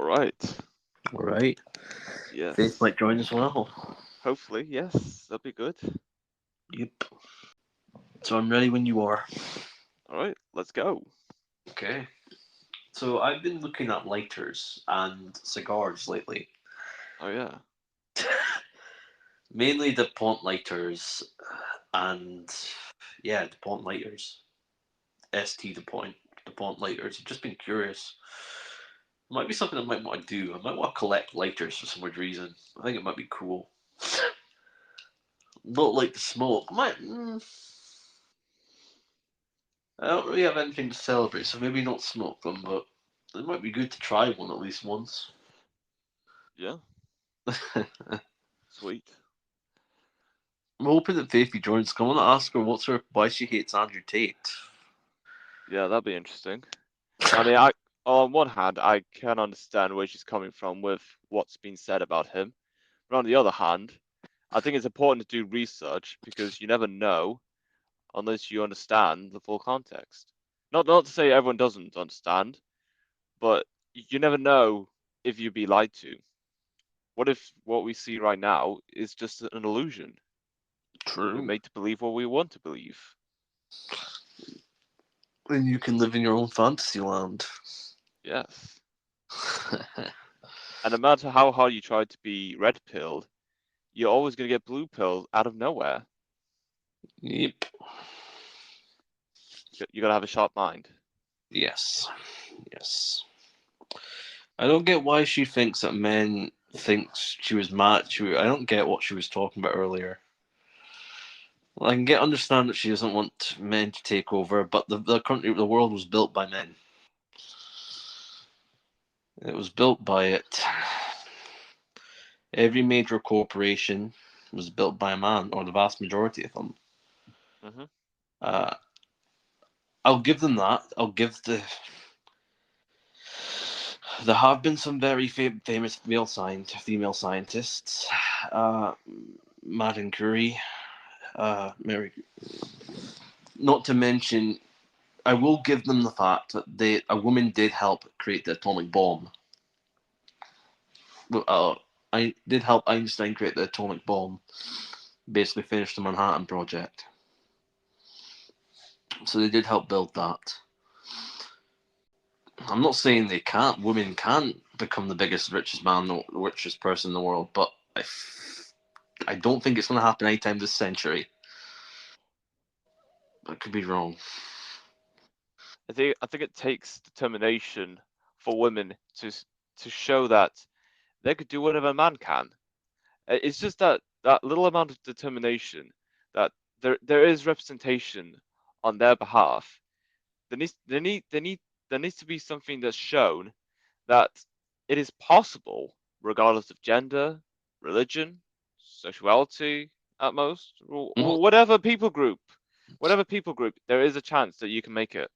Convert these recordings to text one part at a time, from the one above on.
All right. All right. Faith Yes. might join as well. Hopefully, yes. That'd be good. Yep. So I'm ready when you are. All right. Let's go. Okay. So I've been looking at lighters and cigars lately. Oh yeah. Mainly DuPont lighters and yeah, DuPont lighters. ST DuPont lighters. I've just been curious. It might be something I might want to do. I might want to collect lighters for some weird reason. I think it might be cool. Not like the smoke. I don't really have anything to celebrate, so maybe not smoke them, but it might be good to try one at least once. Yeah. I'm Sweet. hoping that Faithy joins. I want to ask her why she hates Andrew Tate. Yeah, that'd be interesting. I mean, I on one hand, I can understand where she's coming from with what's been said about him. But on the other hand, I think it's important to do research because you never know unless you understand the full context. Not to say everyone doesn't understand, but you never know if you'd be lied to. What if what we see right now is just an illusion? We're True. made to believe what we want to believe. Then you can live in your own fantasy land. Yes. And no matter how hard you try to be red pilled, you're always going to get blue pilled out of nowhere. Yep. You got to have a sharp mind. Yes. Yes. I don't get why she thinks that men thinks she was mad. I don't get what she was talking about earlier. Well, I can understand that she doesn't want men to take over, but the world was built by men. It was built by it. Every major corporation was built by a man, or the vast majority of them. Hmm. Uh, I'll give them that. I'll give There have been some very famous female scientists. Uh, Madame Curie, Mary. Not to mention, I will give them the fact that a woman did help create the atomic bomb. I did help Einstein create the atomic bomb. Basically, finish the Manhattan Project. So they did help build that. I'm not saying women can't become the biggest, richest man, the richest person in the world, but I don't think it's going to happen anytime this century. I could be wrong. I think it takes determination for women to show that they could do whatever a man can. It's just that little amount of determination that there is representation on their behalf. There needs to be something that's shown that it is possible, regardless of gender, religion, sexuality, at most, Well, whatever people group, there is a chance that you can make it.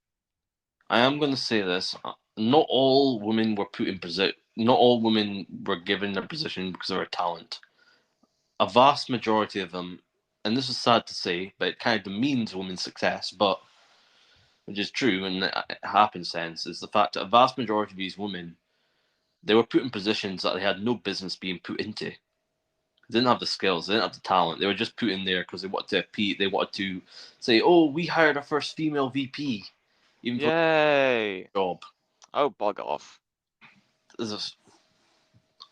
I am going to say this: not all women were put in position. Not all women were given their position because of their talent. A vast majority of them, and this is sad to say, but it kind of demeans women's success, but which is true in the happenstance, is the fact that a vast majority of these women they were put in positions that they had no business being put into. They didn't have the skills, they didn't have the talent. They were just put in there because they wanted to compete. They wanted to say, "Oh, we hired our first female VP," even though Yay! job. Oh, bug off. This is,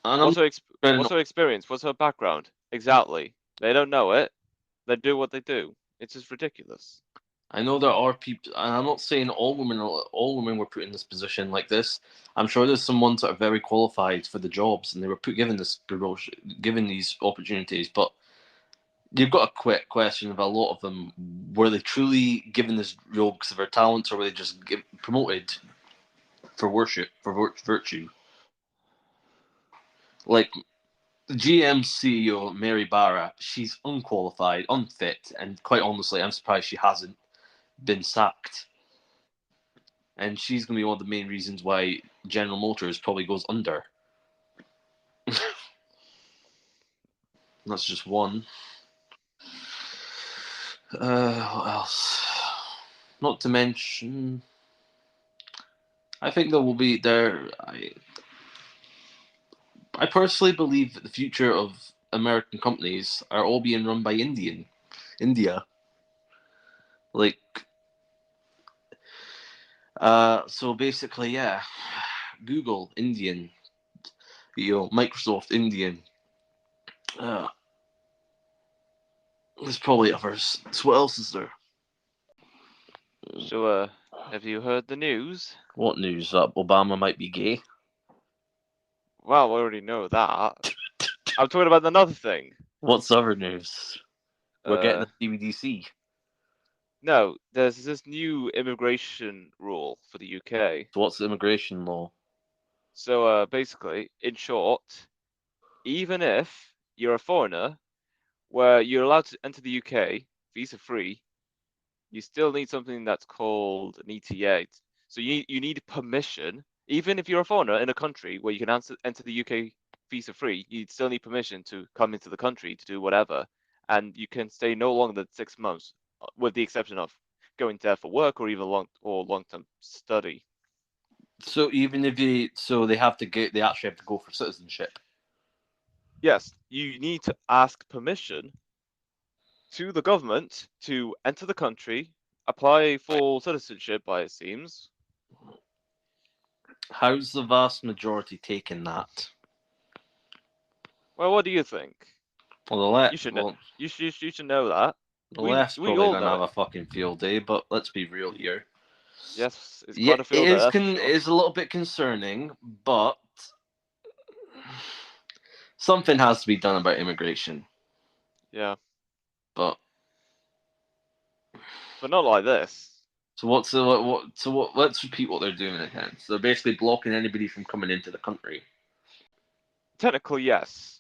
and I'm What's her not what's her experience? What's her background? Exactly. They don't know it. They do what they do. It's just ridiculous. I know there are people, and I'm not saying all women were put in this position like this. I'm sure there's some ones that are very qualified for the jobs, and they were given this promotion, given these opportunities. But you've got a quick question of a lot of them: were they truly given this role because of their talents, or were they just promoted for worship, for virtue? Like the GM CEO Mary Barra, she's unqualified, unfit, and quite honestly, I'm surprised she hasn't been sacked. And she's going to be one of the main reasons why General Motors probably goes under. That's just one. What else? Not to mention, I think there will be there. I personally believe that the future of American companies are all being run by India. Like, so basically, yeah, Google Indian, Microsoft Indian. Uh, there's probably others. So what else is there? So, have you heard the news? What news? That Obama might be gay? Well, we already know that. I'm talking about another thing. What's other news? We're getting Uh, a CBDC. no, there's this new immigration rule for the UK. So what's the immigration law? So, basically, in short, even if you're a foreigner, where you're allowed to enter the UK visa free, you still need something that's called an ETA. So you need permission, even if you're a foreigner in a country where you can enter the UK visa free, you still need permission to come into the country to do whatever, and you can stay no longer than 6 months, with the exception of going there for work or even long-term study. So even if they actually have to go for citizenship. Yes, you need to ask permission to the government to enter the country, apply for citizenship, by it seems. How's the vast majority taking that? Well, what do you think? Well, You should know. You should know that. the We left's we probably all gonna know have it. a fucking field day, but let's be real here. Yes, it's Yeah, quite a field day, that's for it sure. is a little bit concerning, but something has to be done about immigration. Yeah, But but not like this. so what's the what? So what? Let's repeat what they're doing again. So they're basically blocking anybody from coming into the country. Technically, yes.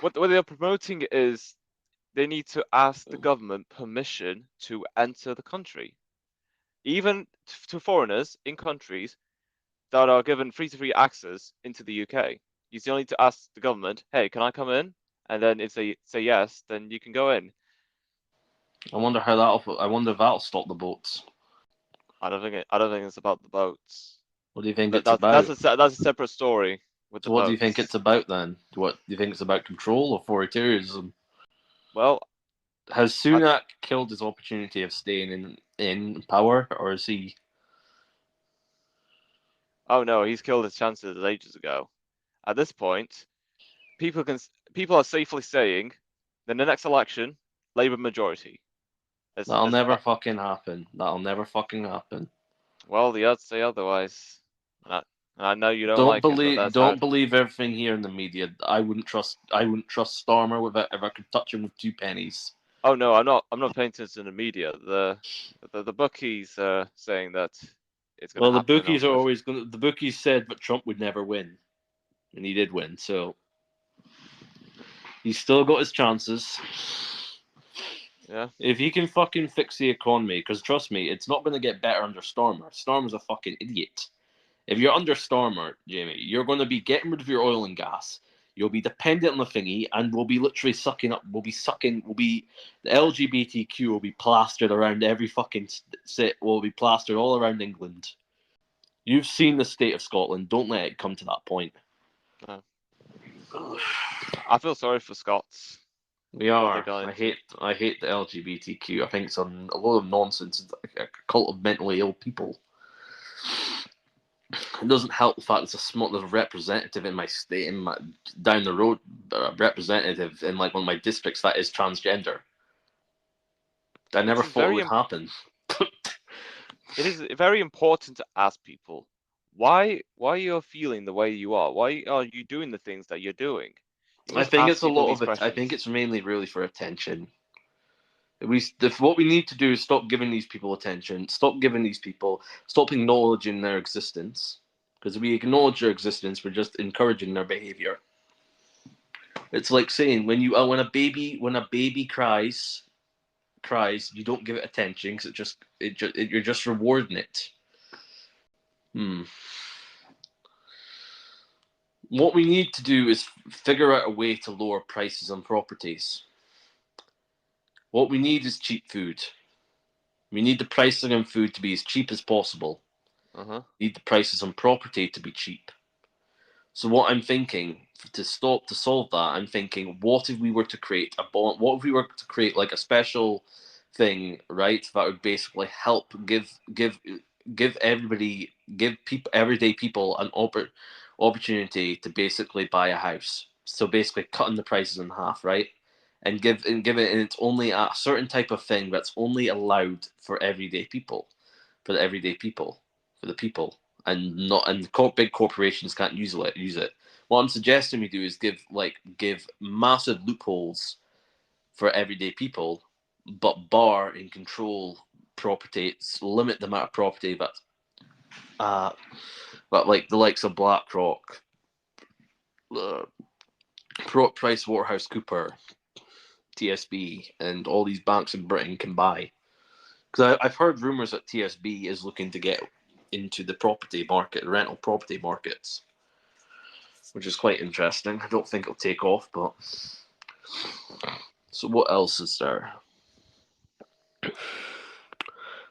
What they're promoting is they need to ask the government permission to enter the country, even to foreigners in countries that are given free-to-free access into the UK. You still need to ask the government, "Hey, can I come in?" And then if they say yes, then you can go in. I wonder how that'll. I wonder if that'll stop the boats. I don't think it's about the boats. What do you think That, it's that about? that's a separate story with So the what do you think it's boats. about then? What do you think it's about? Control or authoritarianism? Well, Has I Sunak killed his opportunity of staying in power, or is he? oh no, he's killed his chances ages ago. At this point, people are safely saying, in the next election, Labour majority. That'll never fucking happen. That'll never fucking happen. Well, the odds say otherwise. And I know you don't like it, but that's how. Don't believe everything here in the media. I wouldn't trust Starmer with it if I could touch him with 2 pennies. Oh no, I'm not paying attention to the media. The bookies are saying that it's going to Well, happen, unfortunately. the bookies said that Trump would never win. And he did win, so he's still got his chances. Yeah. If he can fucking fix the economy, because trust me, it's not going to get better under Starmer. Starmer's a fucking idiot. If you're under Starmer, Jamie, you're going to be getting rid of your oil and gas. You'll be dependent on the thingy, and we'll be literally sucking up. The LGBTQ will be plastered around every fucking sit. Will be plastered all around England. You've seen the state of Scotland. Don't let it come to that point. No. I feel sorry for Scots. We What they are. got into. I hate the LGBTQ. I think it's a lot of nonsense. It's like a cult of mentally ill people. It doesn't help the fact there's a representative in my state, down the road, a representative in like one of my districts that is transgender. I It never is thought it would happen. it is very important to ask people why you're feeling the way you are. Why are you doing the things that you're doing? You I must think ask it's a people lot these of it. I think questions. it's mainly really for attention. What we need to do is stop giving these people attention. Stop acknowledging their existence. Because if we acknowledge their existence, we're just encouraging their behavior. It's like saying when a baby cries, you don't give it attention because you're just rewarding it. Hmm. What we need to do is figure out a way to lower prices on properties. What we need is cheap food. We need the pricing on food to be as cheap as possible. Uh-huh. We need the prices on property to be cheap. So what I'm thinking to solve that, I'm thinking, what if we were to create a bond? What if we were to create like a special thing, right? That would basically help give everybody, give people, everyday people, an opportunity to basically buy a house. So basically, cutting the prices in half, right? And give it, and it's only a certain type of thing that's only allowed for everyday people, for the everyday people, for the people, and not and big corporations can't use it. What I'm suggesting we do is give massive loopholes for everyday people, but bar and control property, limit the amount of property that uh but like the likes of BlackRock, uh, Price Waterhouse Cooper, TSB, and all these banks in Britain can buy. Because I've heard rumors that TSB is looking to get into the property market, rental property markets, which is quite interesting. I don't think it'll take off, but so what else is there?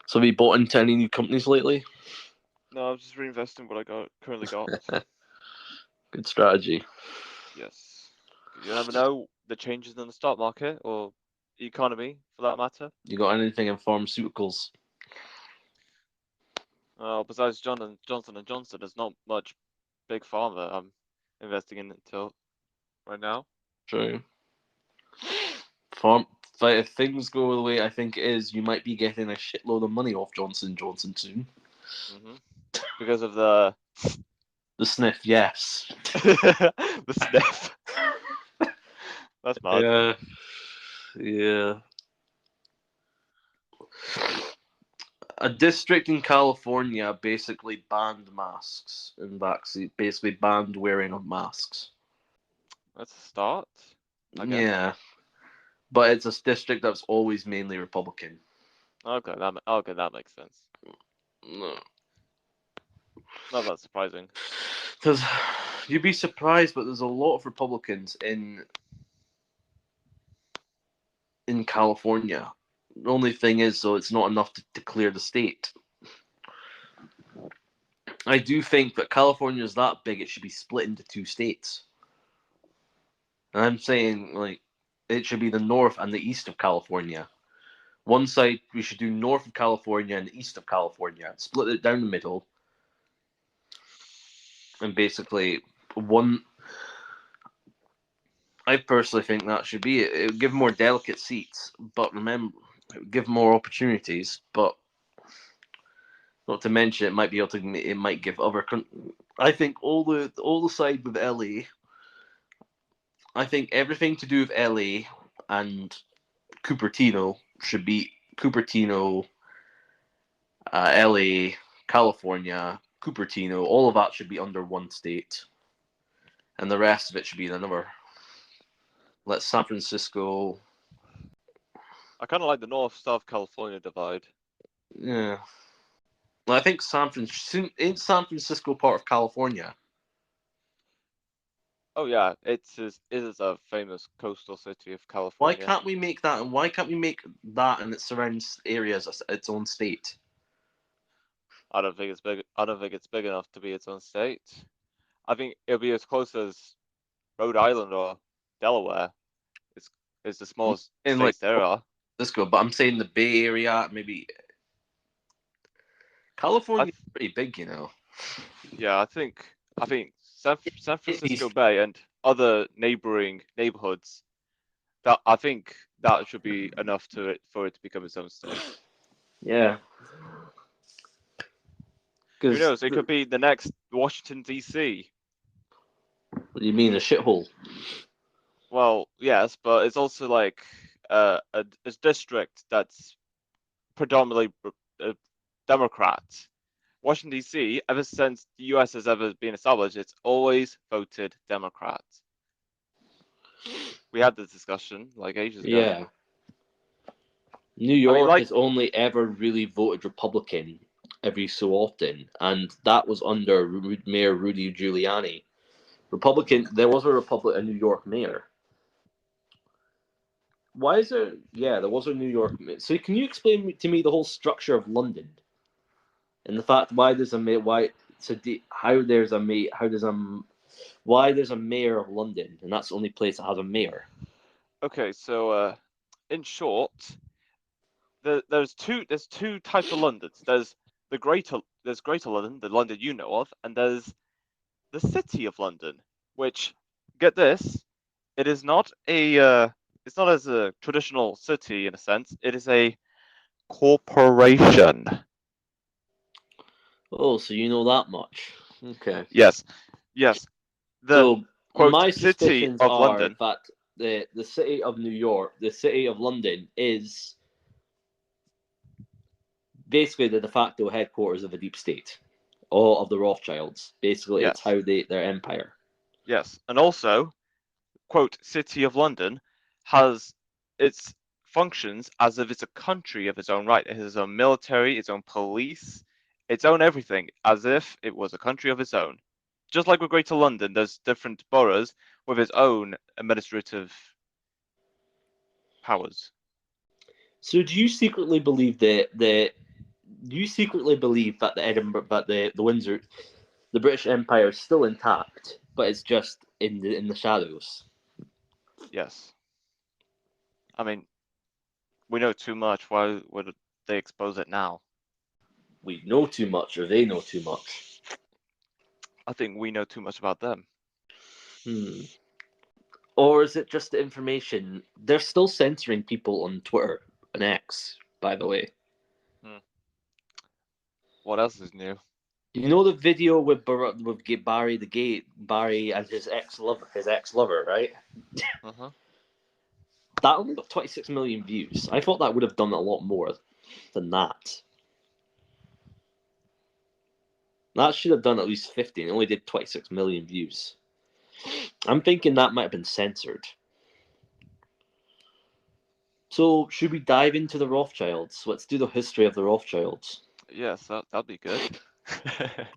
So have you bought into any new companies lately? No, I'm just reinvesting what I currently got. Good strategy. Yes. You never know the changes in the stock market or the economy, for that matter. You got anything in pharmaceuticals? Besides Johnson and Johnson, there's not much big pharma I'm investing in until right now. True. Farm. If things go the way I think it is, you might be getting a shitload of money off Johnson Johnson soon. Because of the The sniff, yes. the sniff. That's mad. Yeah. Yeah. A district in California basically banned masks and vaccine, basically banned wearing of masks. That's a start, I guess. Yeah. But it's a district that's always mainly Republican. Okay, that makes sense. No. Not that surprising. Because you'd be surprised, but there's a lot of Republicans in California. The only thing is, though, it's not enough to clear the state. I do think that California is that big; it should be split into two states. And I'm saying, like, it should be the north and the east of California. One side we should do north of California and east of California, split it down the middle, and basically one. I personally think that should be it. It would give more delicate seats, but remember, it would give more opportunities. But not to mention, it might be able to. It might give other. I think all the side with LA. I think everything to do with LA and Cupertino should be Cupertino, LA, California, Cupertino. All of that should be under one state, and the rest of it should be in another. Let San Francisco. I kind of like the North-South California divide. Yeah. Well, I think ain't San Francisco part of California. Oh yeah, it is a famous coastal city of Why California. can't we make that? And why can't we make that and its surrounding areas its own state? I don't think it's big. I don't think it's big enough to be its own state. I think it'll be as close as Rhode Island or Delaware. It's the smallest And like, states there are. let's go. But I'm saying the Bay Area, maybe California is pretty big, you know. Yeah, I think San Francisco Cities. Bay and other neighboring neighborhoods. That I think that should be enough for it to become its own state. Yeah. Who Because knows? It could be the next Washington D.C. what do you mean a shithole? Well, yes, but it's also like a district that's predominantly Democrat. Washington D.C. ever since the U.S. has ever been established, it's always voted Democrat. We had this discussion like ages ago. Yeah. New I mean, York like, has only ever really voted Republican every so often, and that was under Mayor Rudy Giuliani. Republican. There was a New York mayor. Why is there? Yeah, there was a New York. So can you explain to me the whole structure of London and the fact why there's a mayor? Why how there's a mayor? How does Why there's a mayor of London, and that's the only place that has a mayor. Okay, so in short, there's two types of Londons. There's Greater London, the London you know of, and there's the City of London, which, get this, it is not it's not as a traditional city in a sense. It is a corporation. Oh, so you know that much. Okay. Yes, yes. The So quote my City suspicions of are London. that the city of New York, the city of London, is basically the de facto headquarters of the deep state, all of the Rothschilds. Basically, it's Yes, how their empire. yes, and also quote City of London has its functions as if it's a country of its own right. It has its own military, its own police, its own everything, as if it was a country of its own. Just like with Greater London, there's different boroughs with its own administrative powers. So, do you secretly believe that do you secretly believe that the Edinburgh, that the Windsor, the British Empire is still intact, but it's just in the shadows? Yes. I mean, we know too much. Why would they expose it now? We know too much, or they know too much. I think we know too much about them. Hmm. Or is it just the information? They're still censoring people on Twitter and X, by the way. Hmm. What else is new? You know the video with Barry Barry and his ex lover, right? Uh-huh. That only got 26 million views. I thought that would have done a lot more than that. That should have done at least 50. And it only did 26 million views. I'm thinking that might have been censored. So should we dive into the Rothschilds? Let's do the history of the Rothschilds. Yes, that'd be good.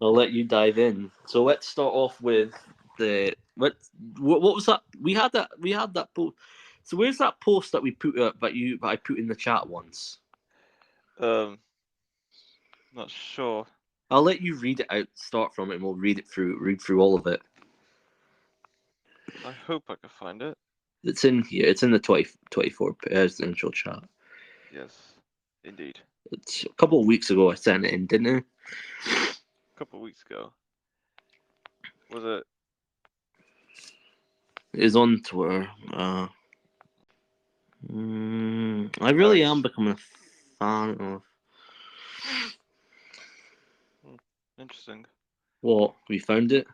I'll let you dive in. So let's start off with the what was that? We had that post. So where's that post that we put that I put in the chat once? um, not sure. I'll let you read it out. Start from it, and we'll read through all of it. I hope I can find it. It's in here. It's in the 2024 presidential chat. Yes, indeed. It's a couple of weeks ago. I sent it in, didn't I? A couple of weeks ago. Was it? It's on Twitter. I really am becoming a fan of. Interesting. What? We found it?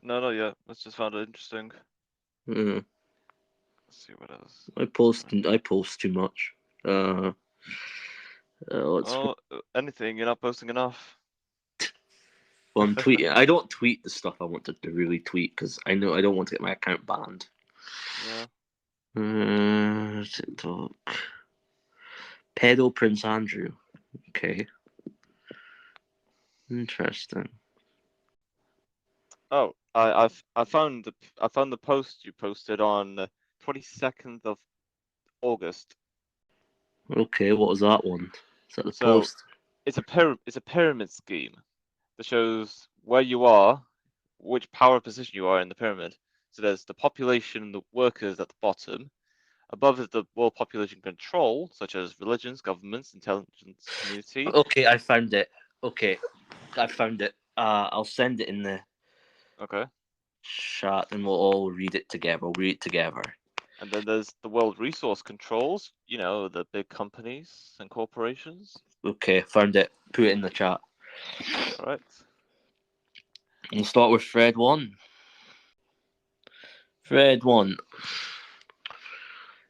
No, not yet. Let's just found it interesting. Uh, Let's see what else. I post too much. Let's. Oh, anything. You're not posting enough. Well, I'm tweeting. I don't tweet the stuff I want to really tweet because I know I don't want to get my account banned. Yeah. TikTok. Pedo Prince Andrew. Okay. Interesting. Oh, I found the post you posted on 22nd of August. Okay, what was that one? Is that the So post? it's a pyramid scheme that shows where you are, which power position you are in the pyramid. So there's the population and the workers at the bottom. Above is the world population control, such as religions, governments, intelligence community. Okay, I found it. Okay, I found it. I'll send it in the Okay. chat and we'll all read it together. We'll read it together. And then there's the world resource controls, the big companies and corporations. Okay, found it. Put it in the chat. All right. We'll start with Fred 1. Fred 1.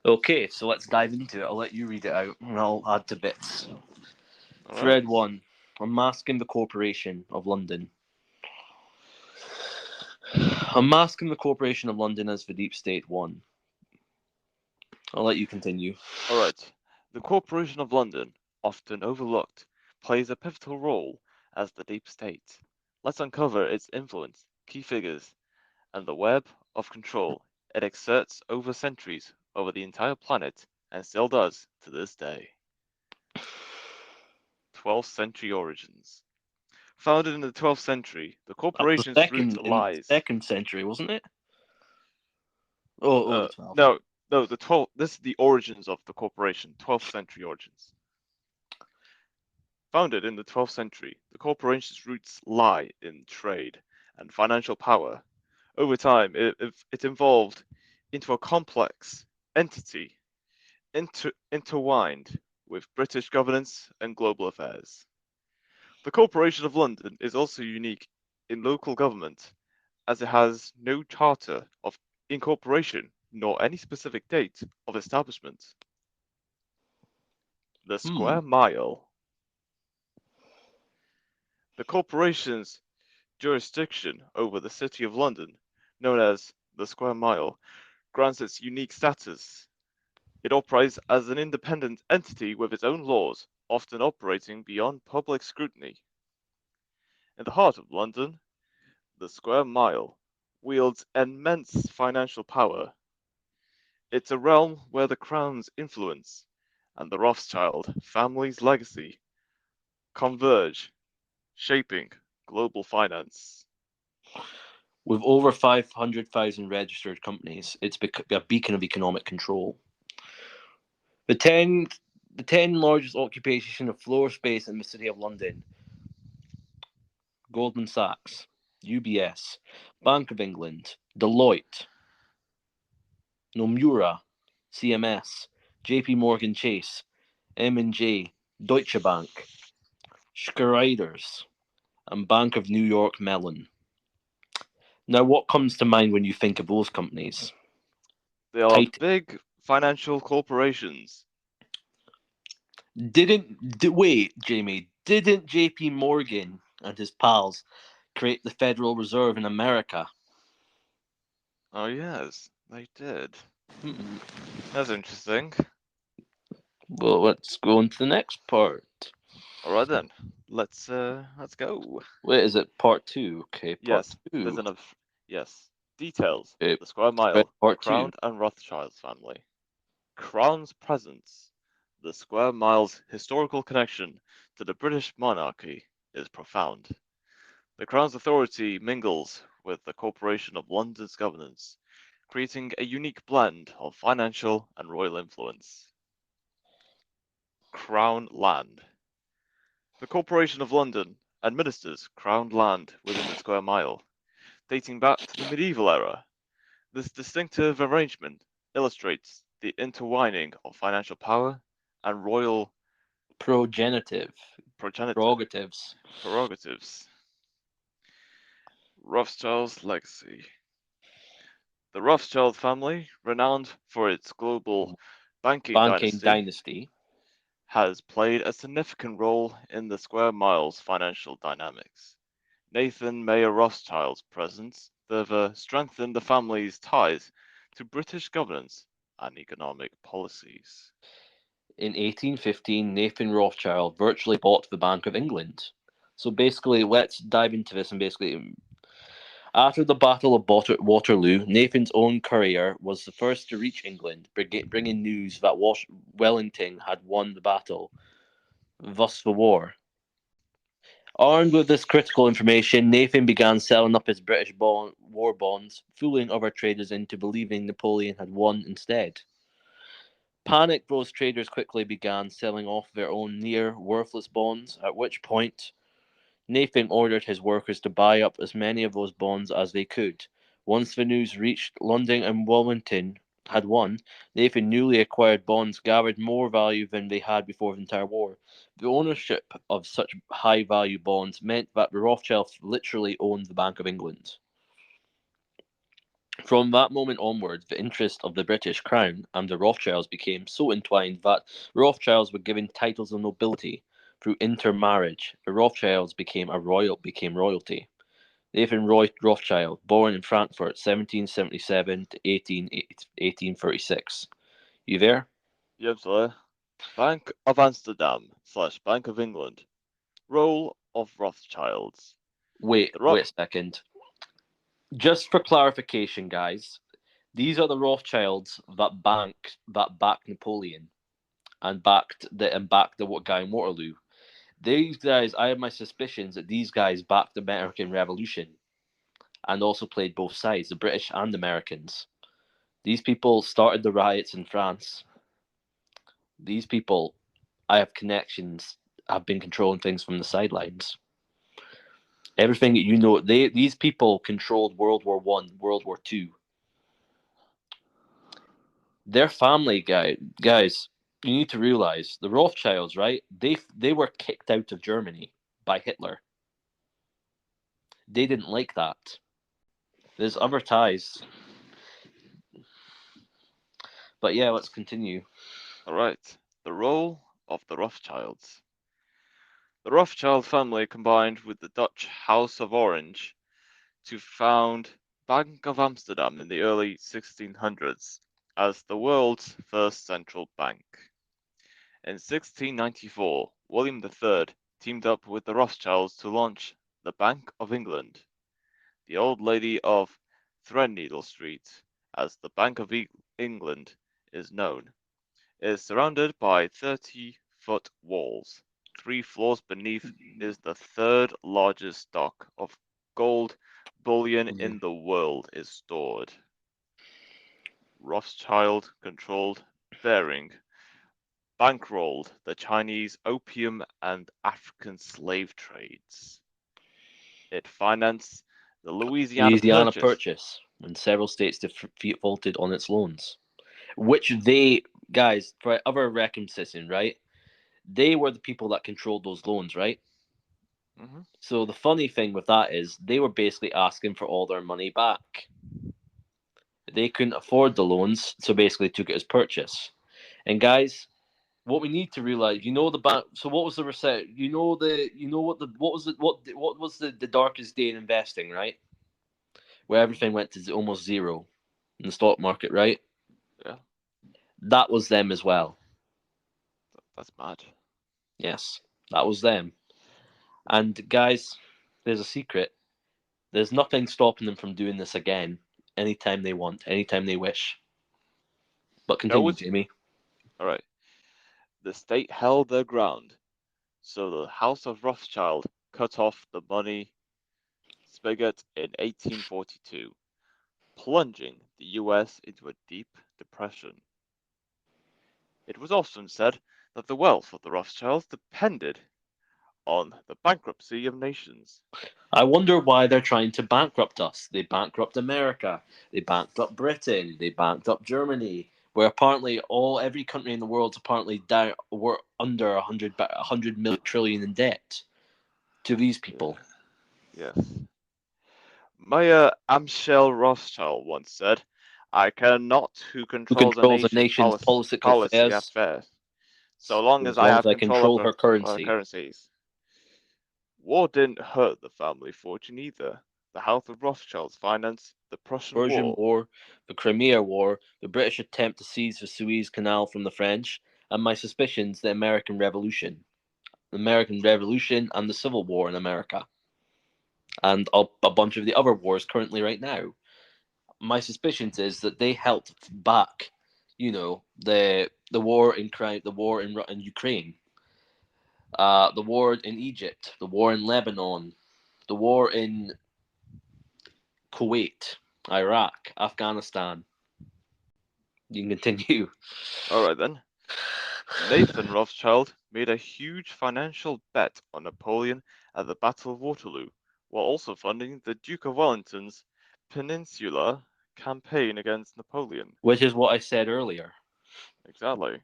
Okay, so let's dive into it. I'll let you read it out and I'll add to bits. All right. Fred 1. Unmasking the Corporation of London. Unmasking the Corporation of London as the Deep State 1. I'll let you continue. All right. The Corporation of London, often overlooked, plays a pivotal role as the deep state. Let's uncover its influence, key figures, and the web of control it exerts over centuries over the entire planet and still does to this day. 12th century origins. Founded in the 12th century, the That was corporation's roots in the lies. second century, wasn't it? Oh, the 12th. No, no, the 12th. This is the origins of the corporation, 12th century origins. Founded in the 12th century, the corporation's roots lie in trade and financial power. Over time, it evolved into a complex entity intertwined with British governance and global affairs. The Corporation of London is also unique in local government as it has no charter of incorporation nor any specific date of establishment. The Hmm. Square Mile. The corporation's jurisdiction over the City of London, known as the Square Mile, grants its unique status. It operates as an independent entity with its own laws, often operating beyond public scrutiny. In the heart of London, the Square Mile wields immense financial power. It's a realm where the Crown's influence and the Rothschild family's legacy converge, shaping global finance. With over 500,000 registered companies, it's a beacon of economic control. The 10, the 10 largest occupation of floor space in the City of London: Goldman Sachs, UBS, Bank of England, Deloitte, Nomura, CMS, JP Morgan Chase, M&J, Deutsche Bank, Schreiders, and Bank of New York Mellon. Now, what comes to mind when you think of those companies? They are Tight. big financial corporations. Wait, Jamie, didn't JP Morgan and his pals create the Federal Reserve in America? Oh, yes, they did. Hmm. That's interesting. Well, let's go on to the next part. All right then, let's go. Wait, is it part two? Okay, part Yes, there's two. enough. Yes, details. Okay, The Square right, Mile, the part two. Crown and Rothschild family. Crown's presence. The Square Mile's historical connection to the British monarchy is profound. The Crown's authority mingles with the Corporation of London's governance, creating a unique blend of financial and royal influence. Crown Land. The Corporation of London administers Crown land within the Square Mile, dating back to the medieval era. This distinctive arrangement illustrates the intertwining of financial power and royal Progenitive. Prerogatives. prerogatives. Rothschild's legacy. The Rothschild family, renowned for its global banking Banking dynasty, dynasty. has played a significant role in the Square Mile's financial dynamics. Nathan Mayer Rothschild's presence further strengthened the family's ties to British governance and economic policies. In 1815, Nathan Rothschild virtually bought the Bank of England. So basically, let's dive into this and basically, after the Battle of Waterloo, Nathan's own courier was the first to reach England, bringing news that Wellington had won the battle, thus the war. Armed with this critical information, Nathan began selling up his British war bonds, fooling other traders into believing Napoleon had won instead. Panic, those traders quickly began selling off their own near worthless bonds, at which point Nathan ordered his workers to buy up as many of those bonds as they could. Once the news reached London and Wellington had won, Nathan's newly acquired bonds gathered more value than they had before the entire war. The ownership of such high value bonds meant that the Rothschilds literally owned the Bank of England. From that moment onwards, the interests of the British Crown and the Rothschilds became so entwined that Rothschilds were given titles of nobility through intermarriage. The Rothschilds became royalty. Nathan Roy Rothschild, born in Frankfurt, 1777 to 1836. You there? Yep, sir. Bank of Amsterdam slash Bank of England. Role of Rothschilds. Wait, The wait Roth a second. Just for clarification, guys, these are the Rothschilds that backed Napoleon and backed the guy in Waterloo. These guys, I have my suspicions that these guys backed the American Revolution and also played both sides, the British and Americans. These people started the riots in France. These people, I have connections, have been controlling things from the sidelines. Everything that you know, these people controlled World War One, World War Two. Their family, guys, you need to realize the Rothschilds, right? They were kicked out of Germany by Hitler. They didn't like that. There's Right. other ties, but yeah, let's continue. All right. The role of the Rothschilds. The Rothschild family combined with the Dutch House of Orange to found Bank of Amsterdam in the early 1600s as the world's first central bank. In 1694, William III teamed up with the Rothschilds to launch the Bank of England. The Old Lady of Threadneedle Street, as the Bank of England is known, is surrounded by 30-foot walls. 3 floors beneath is the third largest stock of gold bullion in the world is stored. Rothschild-controlled Bering bankrolled the Chinese opium and African slave trades. It financed the Louisiana Louisiana Purchase. Purchase, when several states defaulted on its loans, which they, guys, for other reconciliation, right? They were the people that controlled those loans, right? Hmm. So the funny thing with that is they were basically asking for all their money back. They couldn't afford the loans, so basically took it as purchase. And guys, what we need to realize, you know, the bank. So what was the reset? You know what was it? What was the darkest day in investing, right? Where Hmm. everything went to almost zero in the stock market, right? Yeah, That was them as well. that's mad. Yes, that was them. And guys, there's a secret. There's nothing stopping them from doing this again anytime they want, anytime they wish. But That continue, was Jamie. all right. The state held their ground, so the House of Rothschild cut off the money spigot in 1842, plunging the US into a deep depression. It was often said that the wealth of the Rothschilds depended on the bankruptcy of nations. I wonder why they're trying to bankrupt us. They bankrupt America. They bankrupt Britain. They bankrupt Germany. Where apparently every country in the world's apparently down, we're under 100 million trillion in debt to these Yeah, people. yes. Mayor Amschel Rothschild once said, I care not who Who controls a controls a nation's nation's political policy affairs affairs, so long as as I long as have I control control over her currency? currencies. War didn't hurt the family fortune either. The House of Rothschilds financed the Prussian Persian War. War, the Crimea War, the British attempt to seize the Suez Canal from the French, and my suspicions, the American Revolution. The American Revolution and the Civil War in America, and a bunch of the other wars currently right now. My suspicions is that they helped back, the war in the war in Ukraine, the war in Egypt, the war in Lebanon, the war in Kuwait, Iraq, Afghanistan. You can continue. All right then. Nathan Rothschild made a huge financial bet on Napoleon at the Battle of Waterloo, while also funding the Duke of Wellington's Peninsular campaign against Napoleon. Which is what I said earlier. Exactly.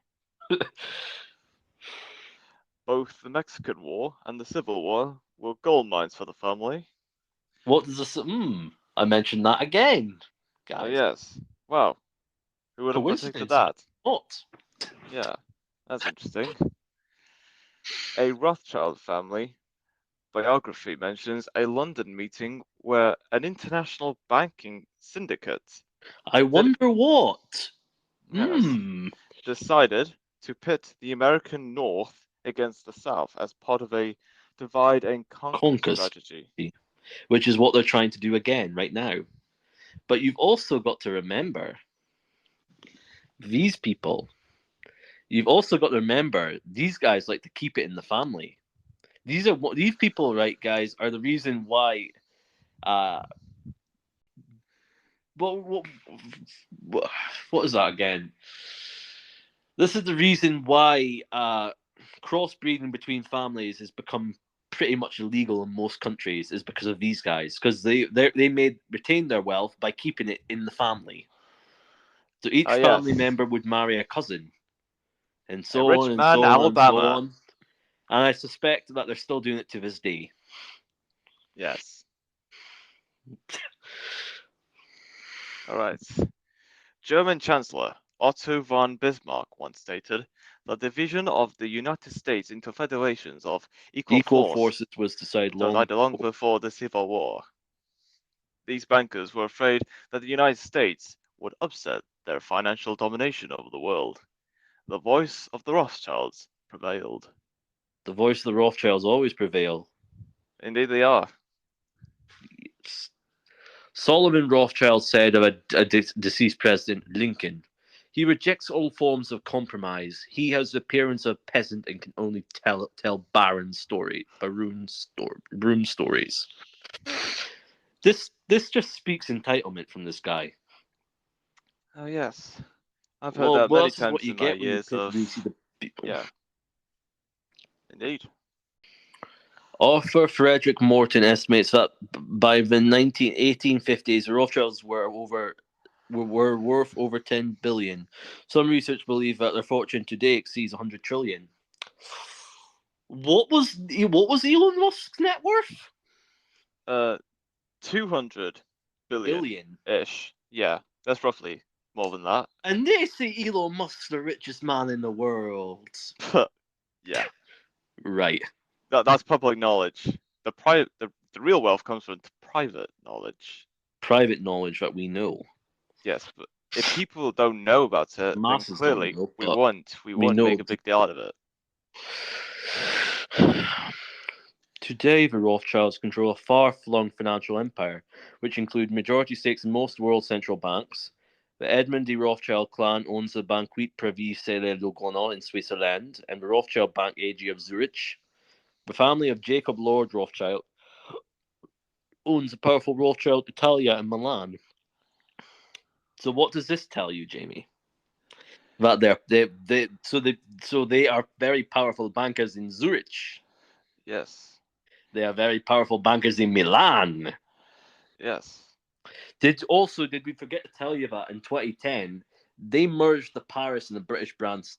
Both the Mexican War and the Civil War were gold mines for the family. What does this? I mentioned that again, Oh, guys. yes. Wow. Who would have predicted Coincidence? that? What? Yeah, that's interesting. A Rothschild family biography mentions a London meeting where an international banking syndicate I did, wonder what. yes, Hmm. decided to pit the American North against the South as part of a divide and conquer Conquers, strategy. which is what they're trying to do again right now. But you've also got to remember these people. You've also got to remember these guys like to keep it in the family. These people, right, guys, are the reason why. Uh, what what what, what is that again? This is the reason why crossbreeding between families has become pretty much illegal in most countries. Is because of these guys, because they made retain their wealth by keeping it in the family. So Oh each family yes, member would marry a cousin, and a so on rich and man, so on and so Alabama. on. And I suspect that they're still doing it to this day. Yes. All right. German Chancellor Otto von Bismarck once stated that the division of the United States into federations of equal Equal force forces was decided long. died long before the Civil War. These bankers were afraid that the United States would upset their financial domination over the world. The voice of the Rothschilds prevailed. The voice of the Rothschilds always prevail. Indeed, they are. Solomon Rothschild said of a deceased president, Lincoln, he rejects all forms of compromise. He has the appearance of a peasant and can only tell baroon stories. This just speaks entitlement from this guy. Oh, yes. I've heard Well, that many this is what times you in my get when you years pick of. Lucy the people. Yeah, indeed. Arthur Frederick Morton estimates that by the 1850s, the Rothschilds were worth over 10 billion. Some research believe that their fortune today exceeds 100 trillion. What was Elon Musk's net worth? Uh, 200 billion Billion. ish. Yeah, that's roughly more than that. And they say Elon Musk's the richest man in the world. Yeah, Right. that's public knowledge. The real wealth comes from private knowledge. Private knowledge that we know. Yes, but if people don't know about The it, then masses don't clearly know, we but won't we we won't make know. a big deal out of it. Today, the Rothschilds control a far-flung financial empire, which include majority stakes in most world central banks. The Edmund de Rothschild clan owns the Banquet Privé Celle Lugano in Switzerland and the Rothschild Bank AG of Zurich. The family of Jacob Lord Rothschild owns the powerful Rothschild Italia in Milan. So, what does this tell you, Jamie? That they are very powerful bankers in Zurich. Yes, They are very powerful bankers in Milan. yes. Did we forget to tell you that in 2010 they merged the Paris and the British brands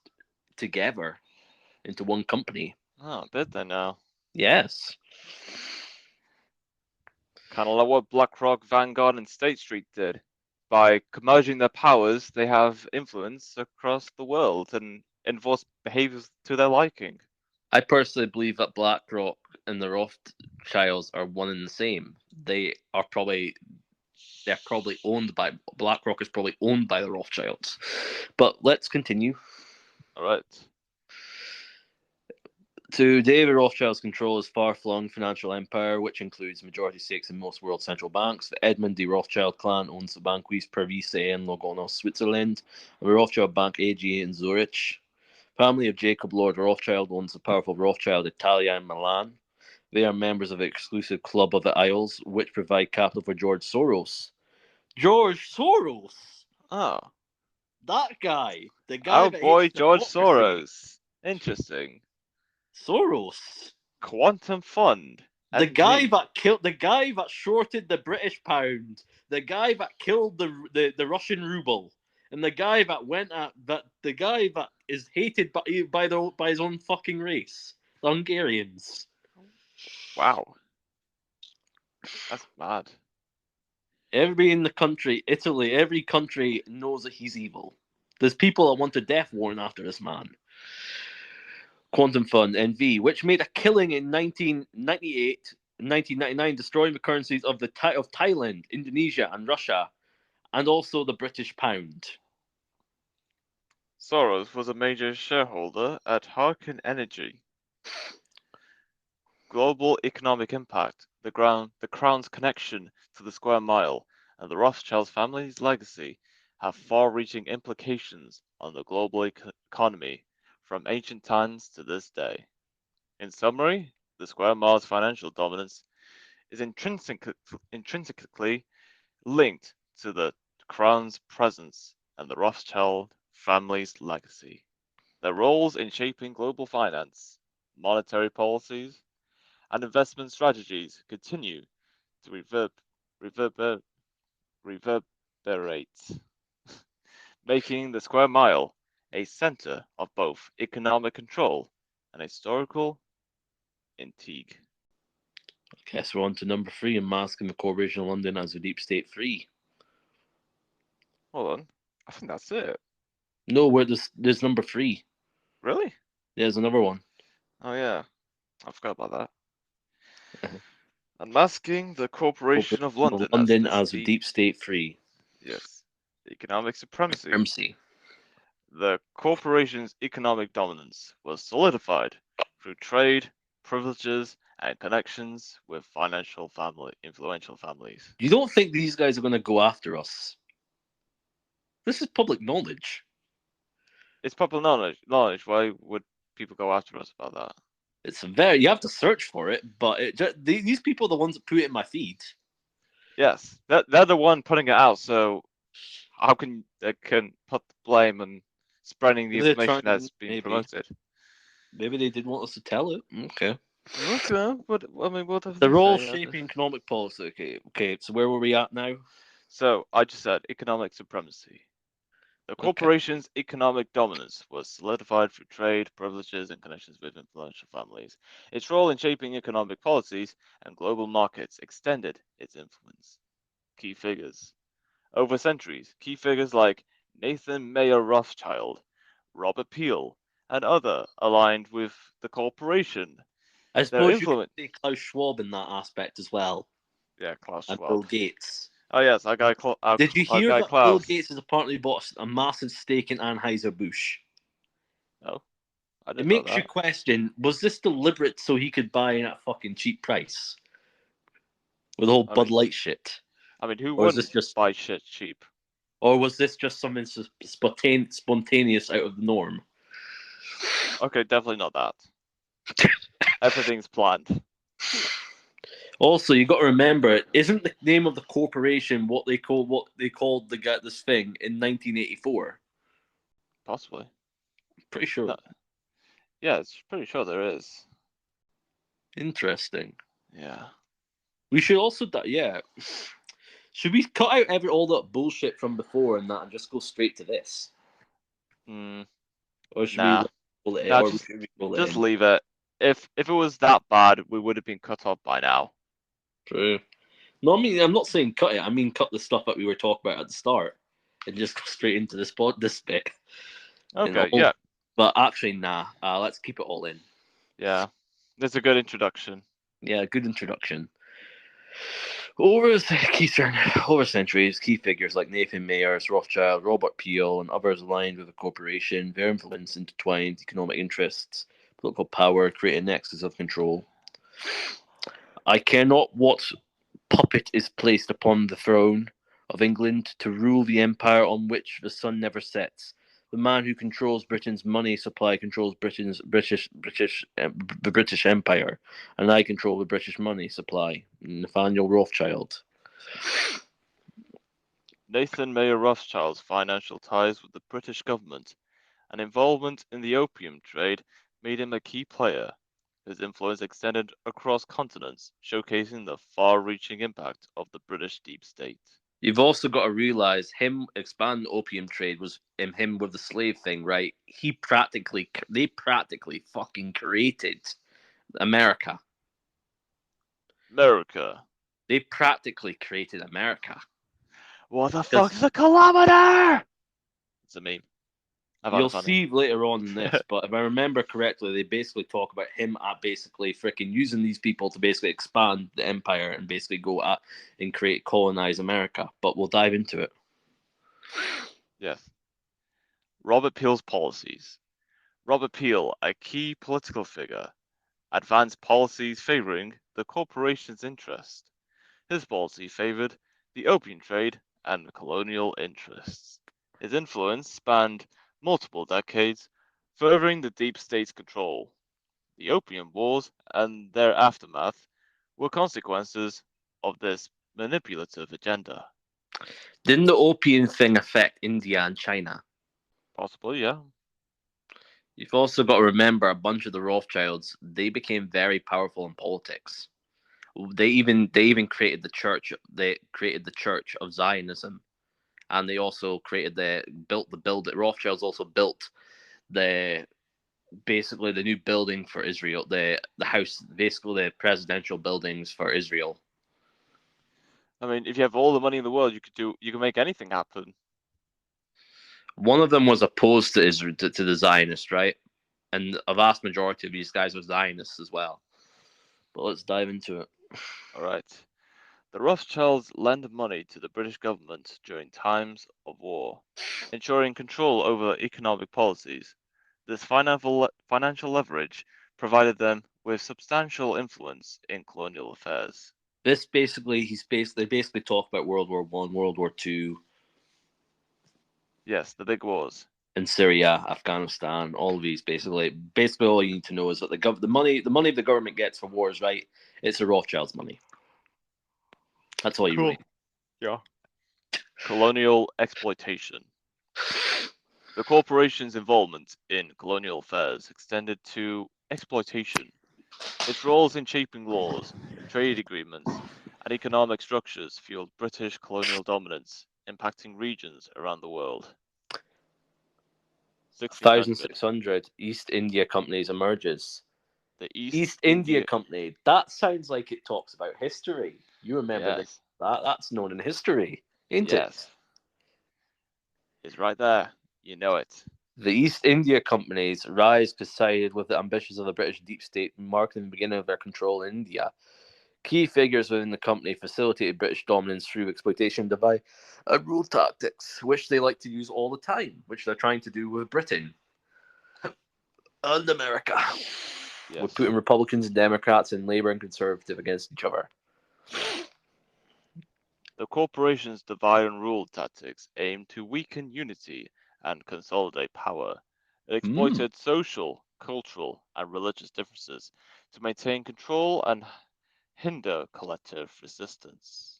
together into one company? Oh, did they now? Yes, Kind of like what BlackRock, Vanguard, and State Street did. By merging their powers, they have influence across the world and enforce behaviors to their liking. I personally believe that BlackRock and the Rothschilds are one and the same. They're probably owned by BlackRock is probably owned by the Rothschilds. But let's continue. All right. Today, the Rothschilds control his far-flung financial empire, which includes majority stakes in most world central banks. The Edmund de Rothschild clan owns the Banquise Privé in Lugano, Switzerland, and the Rothschild Bank AG in Zurich. Family of Jacob Lord Rothschild owns the powerful Rothschild Italia in Milan. They are members of the exclusive Club of the Isles, which provide capital for George Soros. George Soros! Oh, That guy! The guy our that boy hates George democracy! Soros. Interesting. Soros! Quantum Fund. NV. The guy that shorted the British pound, the guy that killed the Russian ruble, and the guy that went at that the guy that is hated by his own fucking race, the Hungarians. Wow, that's mad. Everybody in the country, Italy, every country knows that he's evil. There's people that want a death warrant after this man. Quantum Fund (NV), which made a killing in 1998, 1999, destroying the currencies of Thailand, Indonesia, and Russia, and also the British pound. Soros was a major shareholder at Harkin Energy. Global economic impact, the Crown's connection to the Square Mile, and the Rothschild family's legacy have far-reaching implications on the global economy from ancient times to this day. In summary, the square mile's financial dominance is intrinsically linked to the crown's presence and the Rothschild family's legacy. Their roles in shaping global finance, monetary policies, and investment strategies continue to reverber, reverberate, making the square mile a center of both economic control and historical intrigue. Okay, so we're on to number 3 and masking the Corporation of London as a deep state free. Hold on, I think that's it. No, there's number 3. Really? There's another one. Oh yeah, I forgot about that. Unmasking the Corporation of Corporation of London London as a deep state free. yes, economic supremacy. Supremacy. The corporation's economic dominance was solidified through trade, privileges, and connections with influential families. You don't think these guys are going to go after us? This is public knowledge. It's public knowledge. Why would people go after us about that? You have to search for it, but these people are the ones that put it in my feed. Yes, they're the one putting it out. So how can they can put the blame and spreading the information that's being promoted? Maybe they didn't want us to tell it. Okay. Okay, but I mean, what have The they role say? shaping economic policy. Okay. So where were we at now? So I just said economic supremacy. The Okay. corporation's economic dominance was solidified through trade, privileges, and connections with influential families. Its role in shaping economic policies and global markets extended its influence. Key figures. Over centuries, key figures like Nathan Mayer Rothschild, Robert Peel, and other aligned with the corporation. I Their suppose you could influence. say Klaus Schwab in that aspect as well, Yeah, Klaus and Schwab. Bill Gates. Oh yes, Did you our hear guy that Bill Klaus. Gates has apparently bought a massive stake in Anheuser-Busch? No, I It didn't know makes you that. question, was this deliberate so he could buy in at a fucking cheap price? With the whole I Bud mean, Light shit? who Or is this wouldn't just buy shit cheap? or was this just something spontaneous out of the norm? Okay, definitely not that. Everything's planned. Also, you got to remember, isn't the name of the corporation what they called this thing in 1984? Possibly. Pretty sure. No, yeah, it's pretty sure there is. Interesting. Yeah. We should also yeah. Should we cut out all that bullshit from before and that and just go straight to this? Or should we Nah. roll it in? Nah, Or should we roll it just in? leave it. If it was that bad, we would have been cut off by now. True. No, I mean, I'm not saying cut it. I mean, cut the stuff that we were talking about at the start and just go straight into this bit. Okay, yeah. But actually, nah. Let's keep it all in. Yeah. That's a good introduction. Yeah, good introduction. Over centuries, key figures like Nathan Mayers, Rothschild, Robert Peel, and others aligned with the corporation, their influence intertwined economic interests, political power, create a nexus of control. I care not what puppet is placed upon the throne of England to rule the empire on which the sun never sets. The man who controls Britain's money supply controls the British Empire, and I control the British money supply. Nathaniel Rothschild. Nathan Mayer Rothschild's financial ties with the British government and involvement in the opium trade made him a key player. His influence extended across continents, showcasing the far-reaching impact of the British deep state. You've also got to realize him expanding the opium trade was him with the slave thing, right? They practically fucking created America. America. They practically created America. What the fuck is a kilometer? It's a meme. You'll see later on in this, but if I remember correctly, they basically talk about him at basically freaking using these people to basically expand the empire and basically go at and colonize America. But we'll dive into it. Yes. Robert Peel's policies. Robert Peel, a key political figure, advanced policies favoring the corporation's interest. His policy favored the opium trade and colonial interests. His influence spanned multiple decades, furthering the deep state's control. The Opium Wars and their aftermath were consequences of this manipulative agenda. Didn't the opium thing affect India and China? Possibly, yeah. You've also got to remember a bunch of the Rothschilds, they became very powerful in politics. They even created the church. They created the Church of Zionism, and they also created the built the build. Rothschilds also built the basically the new building for Israel, the house, basically the presidential buildings for Israel. I mean, if you have all the money in the world, you can make anything happen. One of them was opposed to Israel to the Zionists, right? And a vast majority of these guys were Zionists as well. But let's dive into it. All right. The Rothschilds lent money to the British government during times of war, ensuring control over economic policies. This financial leverage provided them with substantial influence in colonial affairs. This basically, they basically talk about World War I, World War II, Yes, the big wars. in Syria, Afghanistan, all of these basically all you need to know is that the money the government gets for wars, right? It's the Rothschilds' money. That's all you really. Cool. Yeah. Colonial exploitation. The corporation's involvement in colonial affairs extended to exploitation. Its roles in shaping laws, trade agreements, and economic structures fueled British colonial dominance, impacting regions around the world. 1600. 1600 East India Companies emerges. The East East India India. Company. That sounds like it talks about history. You remember Yes, that? That's known in history, ain't it? yes. It's right there. You know it. The East India Company's rise coincided with the ambitions of the British deep state, marking the beginning of their control in India. Key figures within the company facilitated British dominance through exploitation, divide, and rule tactics, which they like to use all the time, which they're trying to do with Britain and America. We're Yes. putting Republicans and Democrats and Labour and Conservative against each other. The corporation's divide and rule tactics aimed to weaken unity and consolidate power. It Mm. exploited social, cultural, and religious differences to maintain control and hinder collective resistance.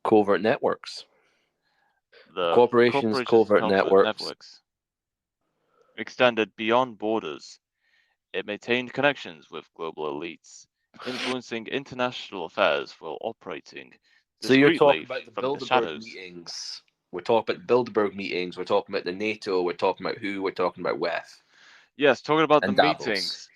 Covert networks. The Corporations' corporation's covert covert networks. networks extended beyond borders. It maintained connections with global elites, influencing international affairs while operating So you're talking discreetly about the from the Bilderberg shadows. meetings. We're talking about the Bilderberg meetings. We're talking about the NATO. We're talking about who. We're talking about WEF Yes, talking about the and Davos. meetings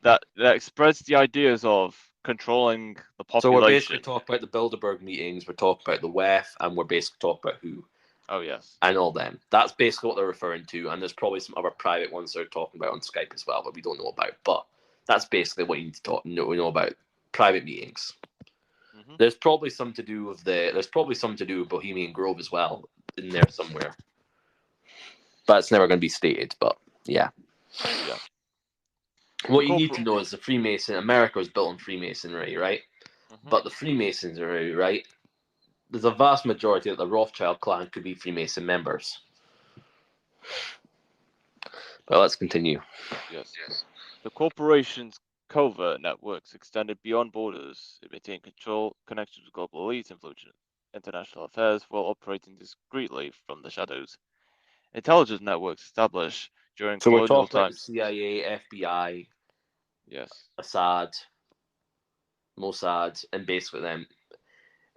that spreads the ideas of controlling the So we're basically population. talking about the Bilderberg meetings. We're talking about the WEF, and we're basically talking about who Oh yes. and all them. That's basically what they're referring to. And there's probably some other private ones they're talking about on Skype as well that we don't know about. But that's basically what you need to know about private meetings. Hmm. There's probably some to do with Bohemian Grove as well in there somewhere, but it's never going to be stated. But yeah, Yeah. The what you need to corporate. know is the Freemason. America was built on Freemasonry, right? Hmm. But the Freemasonry, right? There's a vast majority of the Rothschild clan could be Freemason members. But let's continue. Yes. The corporation's covert networks extended beyond borders. It maintained control, connections with global elites, influencing international affairs while operating discreetly from the shadows. Intelligence networks established during So we're colonial talking about the times. CIA, FBI, Yes. Assad, Mossad, and basically them.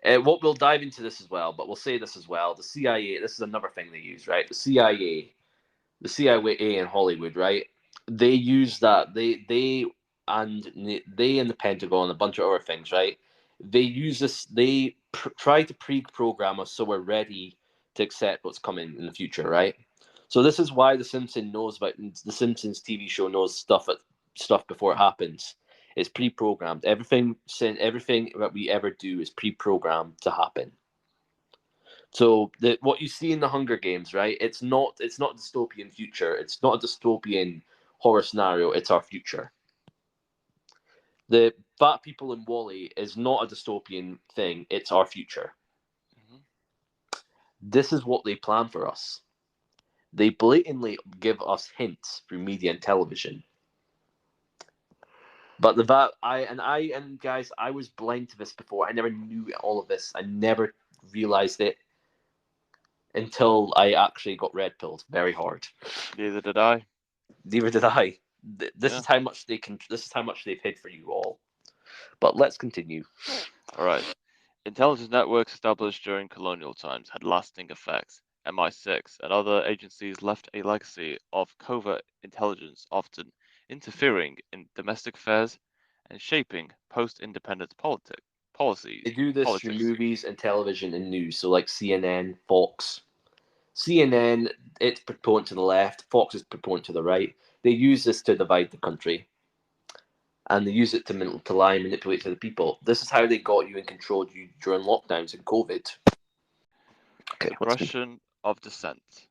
What we'll dive into this as well, but we'll say this as well. The CIA, this is another thing they use, right? The CIA in Hollywood, right? They use that. They and the Pentagon, a bunch of other things, right? They use this. They try to pre-program us so we're ready to accept what's coming in the future, right? So this is why the Simpsons TV show knows stuff before it happens. It's pre-programmed. Everything that we ever do is pre-programmed to happen. So what you see in the Hunger Games, right? It's not a dystopian future. It's not a dystopian horror scenario. It's our future. The fat people in Wally is not a dystopian thing. It's our future. Hmm. This is what they plan for us. They blatantly give us hints through media and television. But and guys, I was blind to this before. I never knew all of this. I never realized it until I actually got red pilled very hard. Neither did I. Neither did I. This Yeah. is how much they can. This is how much they've hid for you all. But let's continue. All right. Intelligence networks established during colonial times had lasting effects. MI6 and other agencies left a legacy of covert intelligence, often interfering in domestic affairs and shaping post-independence They do this through politics. movies and television and news. So like CNN, Fox. CNN, it's proponent to the left. Fox is proponent to the right. They use this to divide the country, and they use it to lie and manipulate to the people. This is how they got you and controlled you during lockdowns and COVID. Okay, let's continue. Suppression of dissent.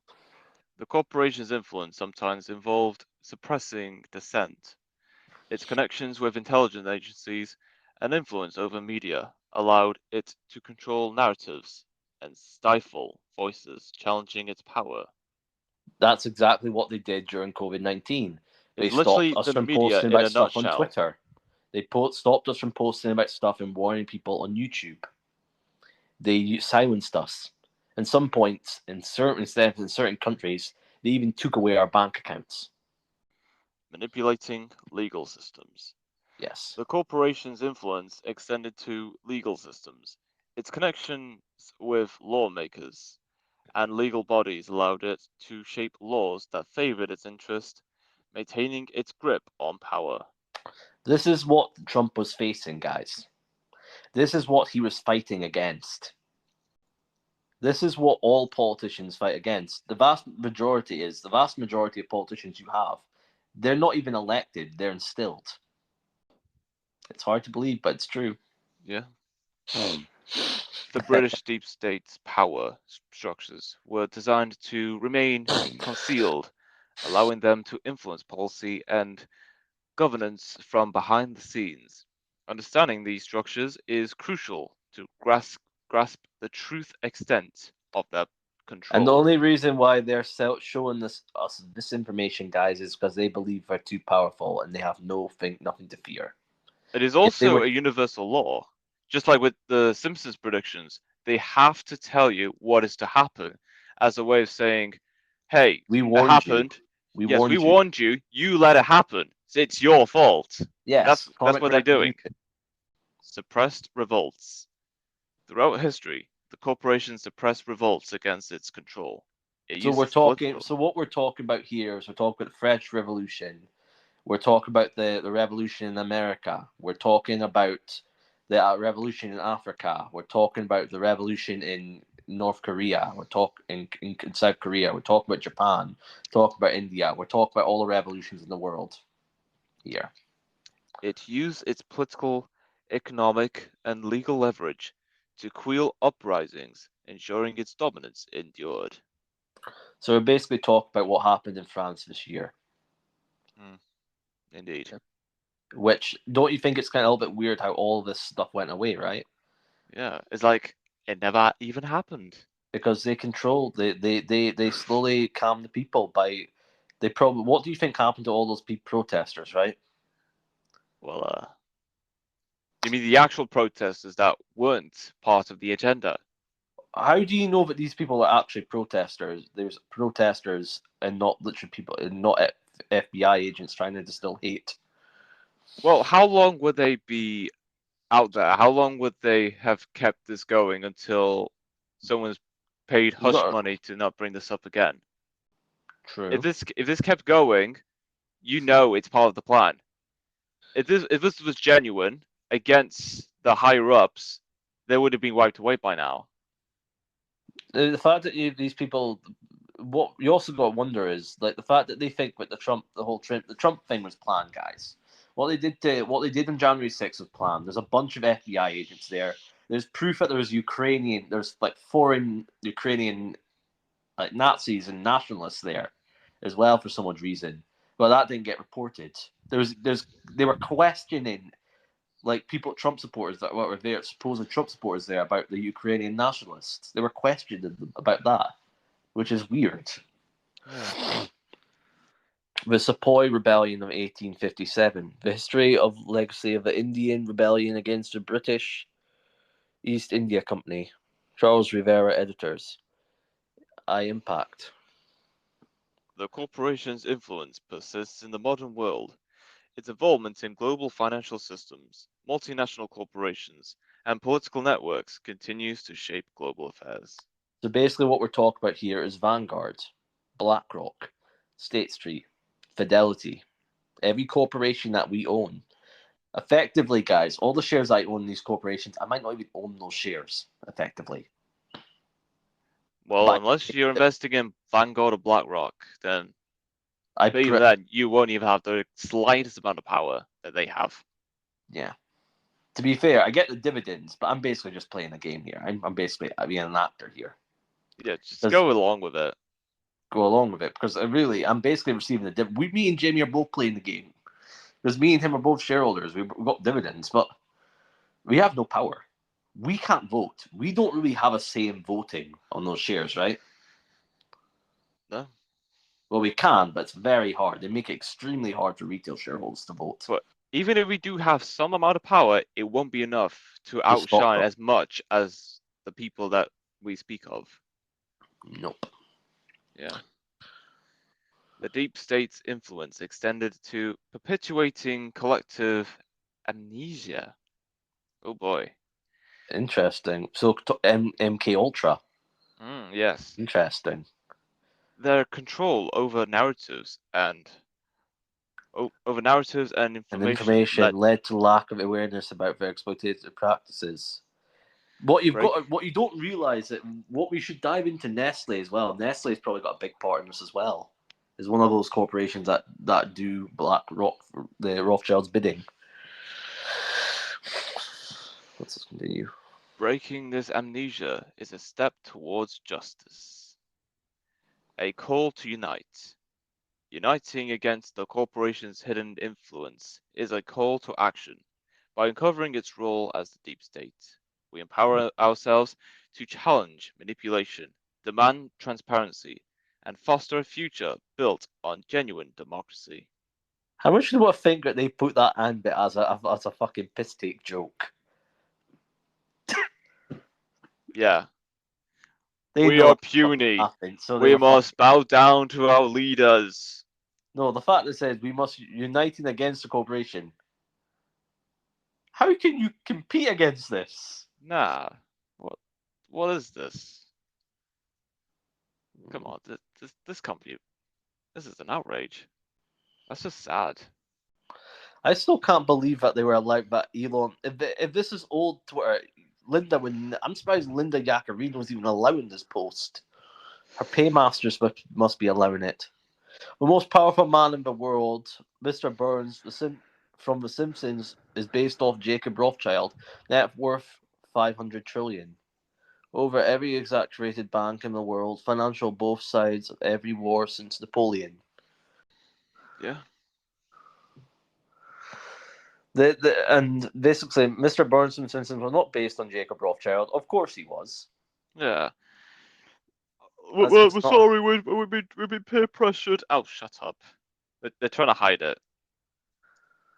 The corporation's influence sometimes involved suppressing dissent. Its connections with intelligence agencies and influence over media allowed it to control narratives and stifle voices challenging its power. That's exactly what they did during COVID-19. They It's stopped literally us the from media posting in about a stuff on nutshell. Twitter. They stopped us from posting about stuff and warning people on YouTube. They silenced us. At some points, in certain countries, they even took away our bank accounts. Manipulating legal systems. Yes. The corporation's influence extended to legal systems. Its connections with lawmakers and legal bodies allowed it to shape laws that favored its interest, maintaining its grip on power. This is what Trump was facing, guys. This is what he was fighting against. This is what all politicians fight against. The vast majority of politicians you have, they're not even elected, they're instilled. It's hard to believe, but it's true. Yeah. The British deep state's power structures were designed to remain concealed, allowing them to influence policy and governance from behind the scenes. Understanding these structures is crucial to grasp the truth extent of their And the control. only reason why they're showing us this information, guys, is because they believe they're too powerful and they have nothing to fear. It is If they also were, a universal law. Just like with the Simpsons predictions, they have to tell you what is to happen as a way of saying, hey, we it warned you, happened. we Yes, we warned you. warned you. You let it happen. So it's your fault. Yes, That's comic what they're doing. relief. Suppressed revolts. Throughout history, the corporation suppressed revolts against its control. It So used we're its talking. political. So what we're talking about here is we're talking about the French Revolution. We're talking about the revolution in America. We're talking about the revolution in Africa. We're talking about the revolution in North Korea. We're talking in South Korea. We're talking about Japan. Talking about India. We're talking about all the revolutions in the world here. It used its political, economic, and legal leverage to quell uprisings, ensuring its dominance endured. So we're basically talking about what happened in France this year. Mm, indeed. Which don't you think it's kind of a little bit weird how all this stuff went away, right? Yeah, it's like it never even happened. Because they control they slowly calm the people by they probably what do you think happened to all those protesters, right? Well, you mean the actual protesters that weren't part of the agenda? How do you know that these people are actually protesters? There's protesters and not literally people and not FBI agents trying to distill hate. Well, how long would they be out there? How long would they have kept this going until someone's paid You hush got money to not bring this up again? true. If this kept going, you know it's part of the plan. If this was genuine against the higher ups, they would have been wiped away by now. The fact that these people, what you also got to wonder is like the fact that they think that the Trump thing was planned, guys. What they did on January 6th was planned. There's a bunch of FBI agents there. There's proof that there's like foreign Ukrainian like Nazis and nationalists there as well for some odd reason. But that didn't get reported. They were questioning like Trump supporters that were there, supposed Trump supporters there about the Ukrainian nationalists. They were questioning them about that, which is weird. Yeah. The Sepoy Rebellion of 1857. The history of legacy of the Indian Rebellion against the British East India Company. Charles Rivera, editors. Impact. The corporation's influence persists in the modern world. Its involvement in global financial systems, multinational corporations, and political networks continues to shape global affairs. So basically what we're talking about here is Vanguard, BlackRock, State Street, Fidelity, every corporation that we own. Effectively, guys, all the shares I own in these corporations, I might not even own those shares, effectively. Well, But unless you're investing in Vanguard or BlackRock, then even pre- then you won't even have the slightest amount of power that they have. yeah. To be fair, I get the dividends, but I'm basically just playing a game here. I'm basically being an actor here. Yeah, just go along with it. Go along with it, because I'm basically receiving the dividend. Me and Jamie are both playing the game. Because me and him are both shareholders. We've got dividends, but we have no power. We can't vote. We don't really have a say in voting on those shares, right? No. Well, we can, but it's very hard. They make it extremely hard for retail shareholders to vote. But even if we do have some amount of power, it won't be enough to stop outshine them. as much as the people that we speak of. Nope. Yeah. The deep state's influence extended to perpetuating collective amnesia. Oh boy. Interesting. So MK Ultra. Yes. Interesting. Their control over narratives and And information information led to lack of awareness about their exploitative practices. What you don't realize that what we should dive into Nestle as well. Nestle's probably got a big part in this as well. Is one of those corporations that do the Rothschilds bidding. Let's continue. Breaking this amnesia is a step towards justice. A call to unite. Uniting against the corporation's hidden influence is a call to action. By uncovering its role as the deep state, we empower ourselves to challenge manipulation, demand transparency, and foster a future built on genuine democracy. How much do I think that they put that and bit as a fucking piss take joke? Yeah. They We know are puny. nothing, so We must bow down to our leaders. No, the fact that says we must uniting against the corporation. How can you compete against this? Nah. What is this? Come on, this company. This is an outrage. That's just sad. I still can't believe that they were allowed that Elon. If this is old Twitter, I'm surprised Linda Yaccarino was even allowing this post. Her paymasters must be allowing it. The most powerful man in the world, Mr. Burns, from The Simpsons, is based off Jacob Rothschild, net worth 500 trillion. Over every exaggerated bank in the world, financial both sides of every war since Napoleon. Yeah. And basically, Mr. Burns from Simpsons was not based on Jacob Rothschild. Of course he was. Yeah. We're sorry, we've been peer pressured. Oh, shut up. They're trying to hide it.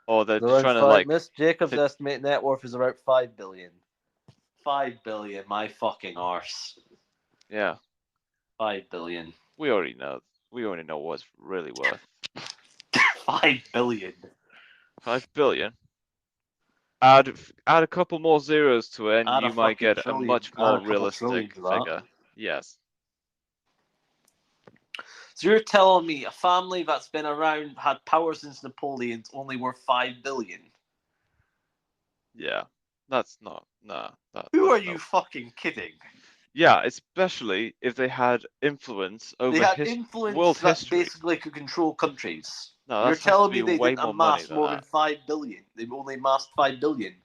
Or they're just trying to like. Miss Jacob's estimated net worth is about 5 billion. 5 billion, my fucking arse. Yeah. 5 billion. We already know. We already know what's really worth. 5 billion. 5 billion. Add a couple more zeros to it, and Add you might get a much more realistic figure. Yes. So you're telling me a family that's been around, had power since Napoleon's only worth 5 billion? Yeah. That's not. Nah. Who are you fucking kidding? Yeah, especially if they had influence over world that history. Basically could control countries. No, You're telling me they way didn't more money amass than more that. than 5 billion. They've only amassed 5 billion.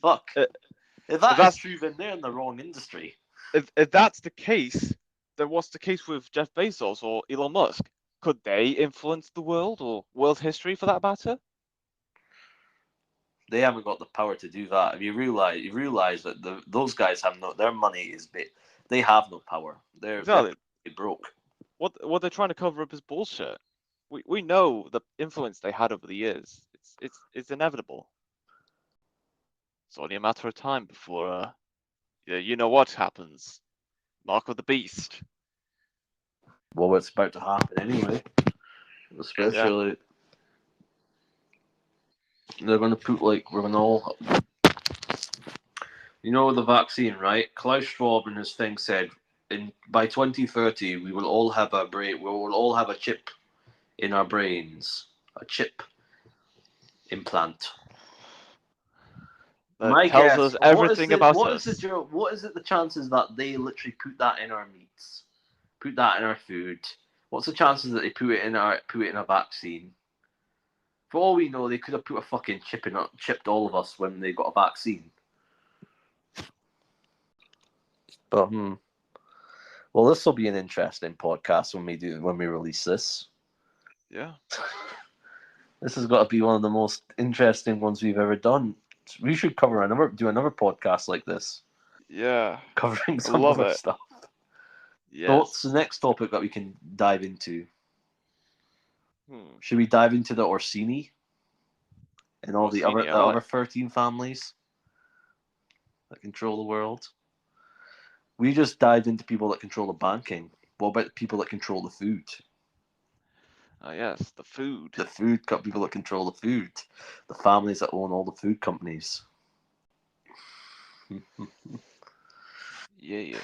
Fuck. If that's is true, then they're in the wrong industry. If that's the case, then what's the case with Jeff Bezos or Elon Musk? Could they influence the world or world history for that matter? They haven't got the power to do that. If you realize that those guys have their money is big. They have no power. They're broke. What they're trying to cover up is bullshit. We know the influence they had over the years. It's inevitable. It's only a matter of time before yeah, you know what happens. Mark of the beast. Well, it's about to happen anyway. Yeah. Especially, they're going to put like we're going to all, the vaccine, right? Klaus Schwab in his thing said, by 2030 we will all have a brain. We will all have a chip in our brains, a chip implant. That My tells guess, us everything about what is us. what is it the chances that they literally put that in our meats, put that in our food? What's the chances that they put it in a vaccine? For all we know, they could have put a fucking chipped all of us when they got a vaccine. But well, this will be an interesting podcast when we release this. Yeah. This has got to be one of the most interesting ones we've ever done. We should do another podcast like this, Yeah. covering I some love other it. stuff. So what's the Yes. next topic that we can dive into? Hmm. Should we dive into the Orsini and all Rossini, the I like. other 13 families that control the world? We just dived into people that control the banking. What about the people that control the food? Ah, yes, the food. The food people that control the food, the families that own all the food companies. Yeah.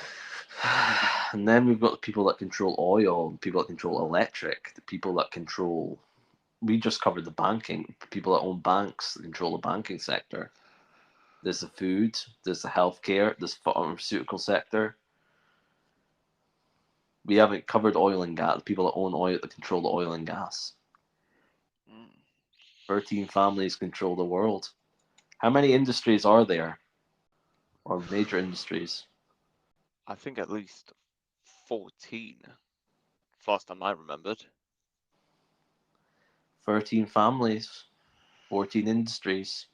And then we've got the people that control oil, the people that control electric, the people that control. We just covered the banking, people that own banks that control the banking sector. There's the food, there's the healthcare, there's the pharmaceutical sector. We haven't covered oil and gas, the people that own oil, that control the oil and gas. Mm. 13 families control the world. How many industries are there? Or major industries? I think at least 14. Last time I remembered. 13 families, 14 industries,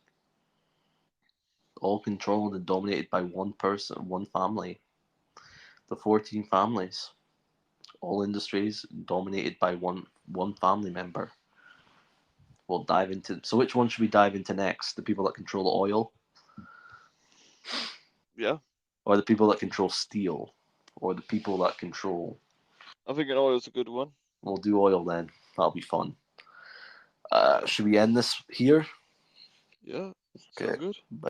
all controlled and dominated by one person, one family. The 14 families, all industries dominated by one family member. We'll dive into. So, which one should we dive into next? The people that control the oil, Yeah. or the people that control steel, or the people that control. I think an oil's a good one. We'll do oil then. That'll be fun. Yeah. Should we end this here? Yeah. Okay. Sounds good. Bye.